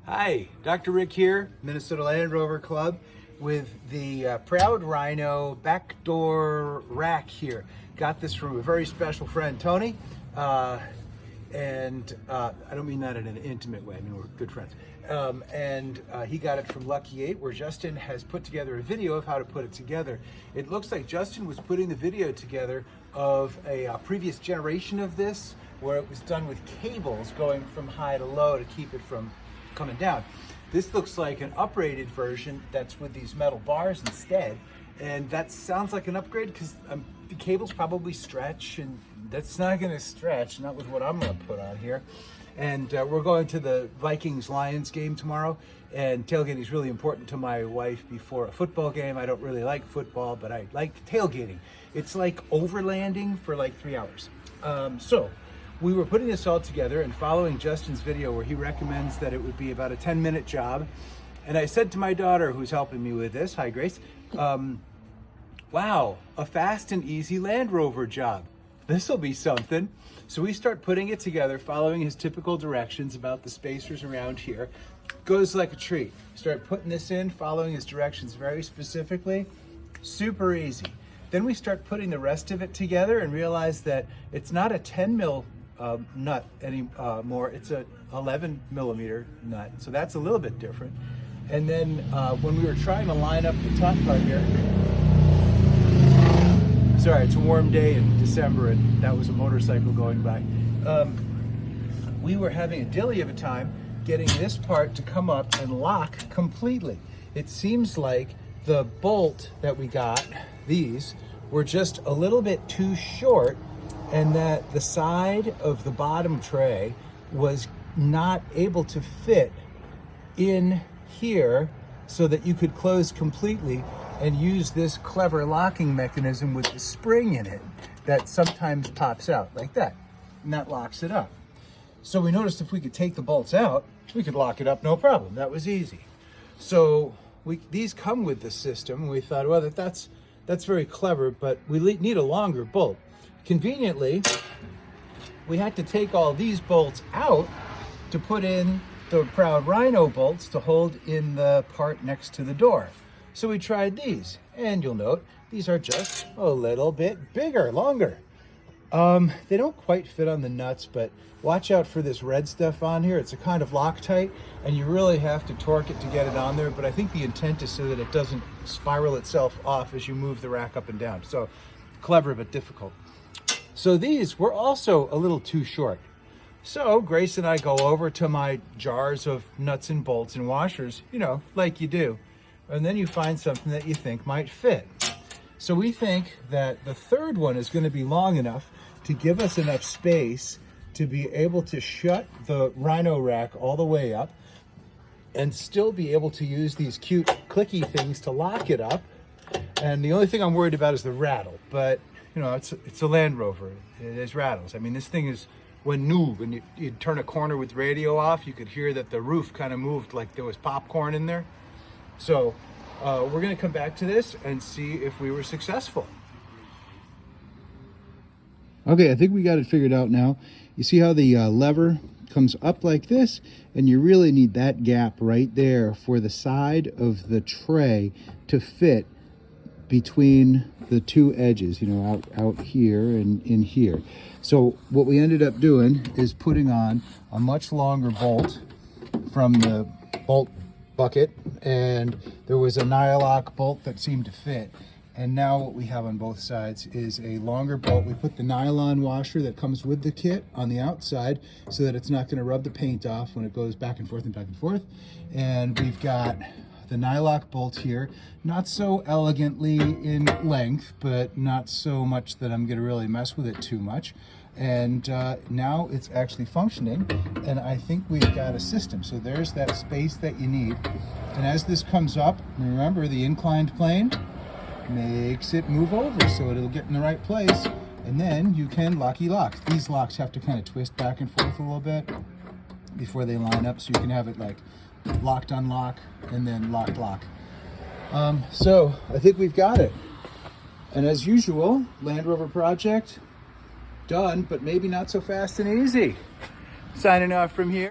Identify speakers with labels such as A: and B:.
A: Hi, Dr. Rick here, Minnesota Land Rover Club with the Proud Rhino backdoor rack here. Got this from a very special friend, Tony, and I don't mean that in an intimate way, I mean we're good friends. He got it from Lucky 8, where Justin has put together a video of how to put it together. It looks like Justin was putting the video together of a previous generation of this, where it was done with cables going from high to low to keep it from coming down. This looks like an uprated version that's with these metal bars instead, and that sounds like an upgrade because the cables probably stretch, and that's not going to stretch, not with what I'm going to put on here. And we're going to the Vikings-Lions game tomorrow, and tailgating is really important to my wife before a football game. I don't really like football, but I like tailgating. It's like overlanding for like 3 hours. So we were putting this all together and following Justin's video where he recommends that it would be about a 10-minute job. And I said to my daughter, who's helping me with this, hi Grace, wow, a fast and easy Land Rover job. This'll be something. So we start putting it together, following his typical directions about the spacers around here. Goes like a treat. Start putting this in, following his directions very specifically. Super easy. Then we start putting the rest of it together and realize that it's not a 10 mil nut anymore. It's a 11 millimeter nut. So that's a little bit different. And then when we were trying to line up the top part here, sorry, it's a warm day in December and that was a motorcycle going by. We were having a dilly of a time getting this part to come up and lock completely. It seems like the bolt that we got, these, were just a little bit too short, and that the side of the bottom tray was not able to fit in here so that you could close completely and use this clever locking mechanism with the spring in it that sometimes pops out like that, and that locks it up. So we noticed if we could take the bolts out, we could lock it up no problem. That was easy. So these come with the system, and we thought, well, that's very clever, but we need a longer bolt. Conveniently, we had to take all these bolts out to put in the Proud Rhino bolts to hold in the part next to the door. So we tried these, and you'll note these are just a little bit bigger, longer. They don't quite fit on the nuts, but watch out for this red stuff on here. It's a kind of Loctite, and you really have to torque it to get it on there, but I think the intent is so that it doesn't spiral itself off as you move the rack up and down. So clever, but difficult. So these were also a little too short. So Grace and I go over to my jars of nuts and bolts and washers, you know, like you do. And then you find something that you think might fit. So we think that the third one is going to be long enough to give us enough space to be able to shut the Rhino rack all the way up and still be able to use these cute clicky things to lock it up. And the only thing I'm worried about is the rattle, but you know, it's a Land Rover. There's rattles. I mean, this thing is, when new, when you'd turn a corner with the radio off, you could hear that the roof kind of moved like there was popcorn in there. So we're going to come back to this and see if we were successful.
B: Okay, I think we got it figured out now. You see how the lever comes up like this, and you really need that gap right there for the side of the tray to fit between the two edges, you know, out here and in here. So what we ended up doing is putting on a much longer bolt from the bolt bucket, and there was a Nylock bolt that seemed to fit. And now what we have on both sides is a longer bolt. We put the nylon washer that comes with the kit on the outside so that it's not going to rub the paint off when it goes back and forth and back and forth. And we've got the Nylock bolt here, not so elegantly in length, but not so much that I'm going to really mess with it too much. And now it's actually functioning, and I think we've got a system. So there's that space that you need. And as this comes up, remember the inclined plane makes it move over so it'll get in the right place, and then you can locky lock. These locks have to kind of twist back and forth a little bit before they line up, so you can have it like locked unlock and then locked lock. So I think we've got it. And as usual, Land Rover project done, but maybe not so fast and easy. Signing off from here.